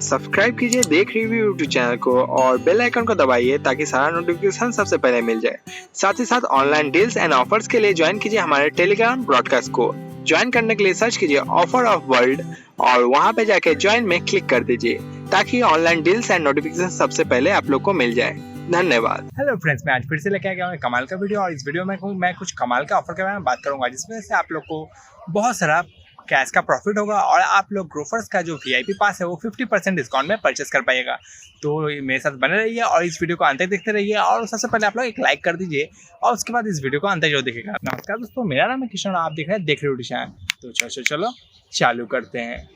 Subscribe कीजिए देख review YouTube channel को और बेल आइकन को दबाइए ताकि सारा नोटिफिकेशन सबसे पहले मिल जाए। साथ ही साथ ऑनलाइन डील्स एंड ऑफर्स के लिए ज्वाइन कीजिए हमारे टेलीग्राम ब्रॉडकास्ट को। ज्वाइन करने के लिए सर्च कीजिए ऑफर ऑफ वर्ल्ड और वहां पे जाके ज्वाइन में क्लिक कर दीजिए ताकि ऑनलाइन डील्स एंड नोटिफिकेशन सबसे पहले आप लोग को मिल जाए। धन्यवाद। हेलो फ्रेंड्स, मैं आज फिर से लेके आ गया हूँ कमाल का वीडियो और इस वीडियो में मैं कुछ कमाल का ऑफर के बारे में बात करूंगा जिसमें से आप लोग को बहुत सारा कैश का प्रॉफिट होगा और आप लोग ग्रोफर्स का जो वीआईपी पास है वो 50% डिस्काउंट में परचेस कर पाएगा। तो मेरे साथ बने रहिए और इस वीडियो को अंत तक देखते रहिए और सबसे पहले आप लोग एक लाइक कर दीजिए और उसके बाद इस वीडियो को अंत तक जरूर देखिएगा। नमस्कार दोस्तों, मेरा नाम है किशन और आप देख रहे हैं देख रिव्यू चैनल। तो चलो चालू करते हैं।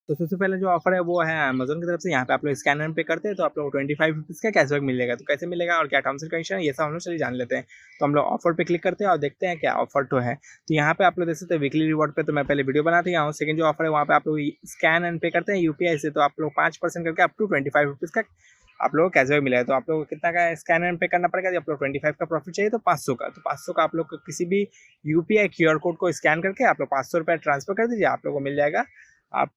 तो सबसे पहले जो ऑफर है वो है अमेजोन की तरफ से। यहाँ पे आप लोग स्कैन एंड पे करते हैं तो आप लोग 25 रुपीज़ का कैशबैक मिलेगा। तो कैसे मिलेगा और क्या टर्म्स एंड कंडीशन है ये सब हम लोग चलिए जान लेते हैं। तो हम लोग ऑफर पे क्लिक करते हैं और देखते हैं क्या ऑफर तो है। तो यहाँ पे आप लोग देख सकते हैं वीकली रिवॉर्ड पे तो मैं पहले वीडियो बनाते हूँ। सेकंड जो ऑफर है वहाँ पे आप लोग स्कैन एंड पे करते हैं यूपीआई से तो आप लोग 5% करके अप टू 25 रुपीज़ का आप लोगों को कैशबैक मिलेगा। तो आप लोग को कितना का स्कैन एंड पे करना पड़ेगा। आप लोग 25 का प्रॉफिट चाहिए तो 500 का। तो 500 का आप लोग किसी भी यूपीआई क्यूआर कोड को स्कैन करके आप लोग 500 रुपये ट्रांसफर कर दीजिए, आप लोग को मिल जाएगा आप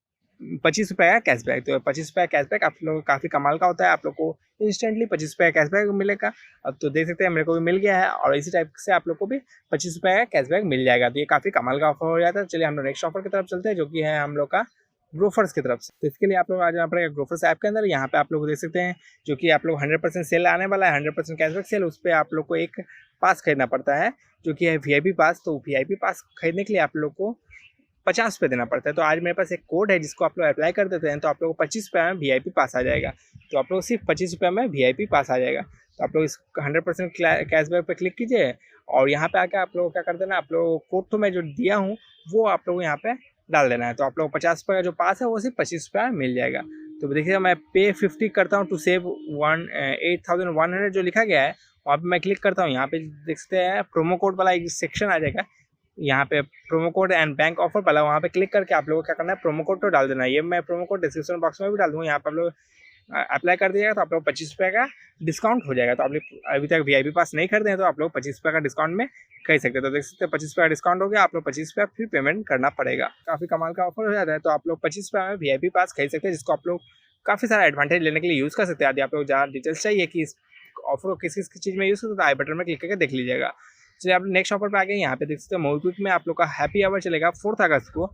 25 रुपये का कैशबैक। तो 25 रुपये का कैशबैक आप लोग काफ़ी कमाल का होता है, आप लोग को इंस्टेंटली 25 रुपये का कैशबैक मिलेगा। अब तो देख सकते हैं मेरे को भी मिल गया है और इसी टाइप से आप लोग को भी 25 रुपये का कैशबैक मिल जाएगा। तो ये काफ़ी कमाल का ऑफर हो जाता है। चलिए हम लोग नेक्स्ट ऑफर की तरफ चलते हैं जो कि है हम लोग का ग्रोफर्स की तरफ से। तो इसके लिए आप लोग आ जाना पड़ेगा ग्रोफर्स ऐप के अंदर। यहाँ पे आप लोग देख सकते हैं जो कि आप लोग 100% सेल आने वाला है, 100% कैशबैक सेल। उस पर आप लोग को एक पास खरीदना पड़ता है जो कि है वीआईपी पास। तो वीआईपी पास खरीदने के लिए आप लोग को 50 रुपये देना पड़ता है। तो आज मेरे पास एक कोड है जिसको आप लोग अप्लाई कर देते हैं तो आप लोग को 25 रुपये में वीआईपी पास आ जाएगा। तो आप लोग सिर्फ 25 रुपये में वीआईपी पास आ जाएगा। तो आप लोग इस 100% कैशबैक पे क्लिक कीजिए और यहाँ पे आकर आप लोग क्या कर देना, आप लोग कोड तो मैं जो दिया हूँ वो आप लोग यहाँ पे डाल देना है। तो आप लोग 50 रुपये का जो पास है वो सिर्फ 25 रुपये में मिल जाएगा। तो देखिए मैं पे 50 करता हूँ टू सेव 8100 जो लिखा गया है वहाँ पे मैं क्लिक करता हूँ। यहाँ पे देख सकते हैं प्रोमो कोड वाला एक सेक्शन आ जाएगा, यहाँ पे promo code and bank offer वाला, वहाँ पे क्लिक करके आप लोगों को क्या करना है प्रोमो कोड तो डाल देना है। ये मैं प्रोमो कोड डिस्क्रिप्शन बॉक्स में भी डाल दूँगा, यहाँ पर आप लोग अप्लाई कर दीजिएगा तो आप लोग 25 रुपये का डिस्काउंट हो जाएगा। तो आप लोग अभी तक वीआईपी पास नहीं खरीदे हैं तो आप लोग 25 रुपये का डिस्काउंट में खरीद सकते हैं। तो देख सकते हैं 25 रुपये का डिस्काउंट हो गया, आप लोग 25 रुपये फिर पेमेंट करना पड़ेगा। काफ़ी कमाल का ऑफर हो जाता है। तो आप लोग 25 रुपये में वीआईपी पास खरीद सकते हैं जिसको आप लोग काफ़ी सारा एडवांटेज लेने के लिए यूज़ कर सकते हैं। यदि आप लोग ज़्यादा डिटेल्स चाहिए कि इस ऑफर को किस किस चीज़ में यूज़ करते हैं तो आई बटन में क्लिक करके देख लीजिएगा। चलिए आप नेक्स्ट ऑफर पे आ गए। यहाँ पे देख सकते हैं मोबिक्विक में आप लोग का हैप्पी आवर चलेगा 4 अगस्त को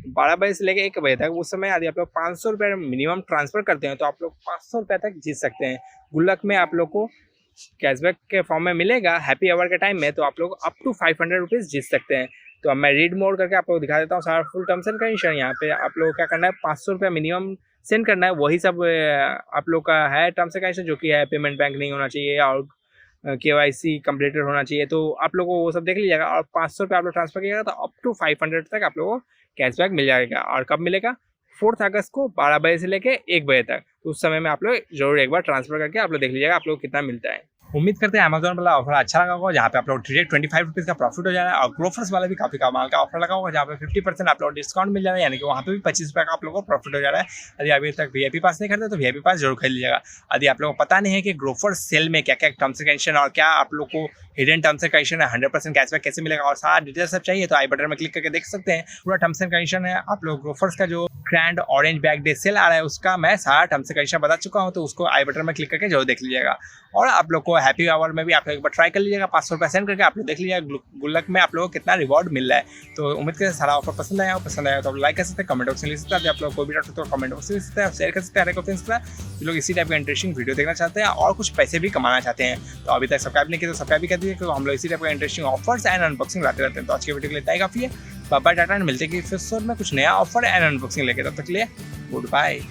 12 बजे से लेकर 1 बजे तक। उस समय यदि आप लोग 500 रुपये मिनिमम ट्रांसफर करते हैं तो आप लोग 500 रुपये तक जीत सकते हैं। गुल्लक में आप लोग को कैशबैक के फॉर्म में मिलेगा हैप्पी आवर के टाइम में, तो आप लोग अप टू 500 रुपीज़ जीत सकते हैं। तो अब मैं रीड मोड करके आप लोग दिखा देता हूँ सारा फुल टर्म्स एंड कंडीशन। यहाँ पे आप लोग क्या करना है 500 रुपये मिनिमम सेंड करना है, वही सब आप लोग का है टर्म्स एंड कंडीशन जो कि है पेमेंट बैंक नहीं होना चाहिए और KYC कंप्लीटेड होना चाहिए। तो आप लोगों को वो सब देख लीजिएगा और 500 रुपये आप लोग ट्रांसफर कीजिएगा तो अप टू 500 तक आप लोगों को कैशबैक मिल जाएगा। और कब मिलेगा 4 अगस्त को 12 बजे से लेकर 1 बजे तक। तो उस समय में आप लोग जरूर एक बार ट्रांसफर करके आप लोग देख लीजिएगा आप लोग कितना मिलता है। उम्मीद करते हैं अमेजोन वाला ऑफर अच्छा लगा होगा जहाँ पे आप लोग डायरेक्ट 25 रुपीज़ का प्रॉफिट हो जा रहा है और ग्रोफर्स वाला भी काफ़ी कमाल का ऑफर लगा होगा जहाँ पे 50% आप लोग डिस्काउंट मिल जा रहा है, यानी कि वहाँ पे भी 25 रुपये का आप लोगों को प्रॉफिट हो जा रहा है। यदि अभी तक वीआईपी पास नहीं करते तो वीआईपी पास जरूर खरीद लीजिएगा। यदि आप लोगों को पता नहीं है कि ग्रोफर्स सेल में क्या क्या टर्म्स एंड कंडीशन और क्या आप लोग को हिडन टर्म्स एंड कंडीशन है 100% कैशबैक कैसे मिलेगा और सारा डिटेल्स सब चाहिए तो आई बटन में क्लिक करके देख सकते हैं। पूरा टर्म्स एंड कंडीशन है। आप लोग ग्रोफर्स का जो grand orange bag day sale आ रहा है उसका मैं सारा टर्म्स एंड कंडीशन बता चुका हूँ, तो उसको आई बटन में क्लिक करके जरूर देख लीजिएगा। और आप लोग को हैप्पी आवर में भी आप लोग एक बार ट्राई कर लीजिएगा, 500 रुपये सेंड करके आप लोग देख लीजिएगा गुल्लक में आप लोगों को कितना रिवॉर्ड मिल रहा है। तो उम्मीद करते हैं सारा ऑफर पसंद आया तो आप लाइक कर सकते हैं, कमेंट बॉक्स में लिख सकते हैं। आप लोग कोई भी डाउट तो कमेंट बॉक्स में लिख सकते हैं, शेयर कर सकते हैं हर फ्रेंड्स के साथ जो लोग इसी टाइप का इंटरेस्टिंग वीडियो देखना चाहते हैं और कुछ पैसे भी कमाना चाहते हैं। तो अभी तक सब्सक्राइब नहीं किया तो सब्सक्राइब भी कर दीजिए क्योंकि हम लोग इसी टाइप का इंटरेस्टिंग ऑफर्स एंड अनबॉक्सिंग लाते रहते हैं। तो आज के वीडियो के लिए इतना ही काफी है। बाय बाय, टाटा, मिलते हैं कि फिर में कुछ नया ऑफर एंड अनबॉक्सिंग लेके, तब तक के लिए गुड बाय।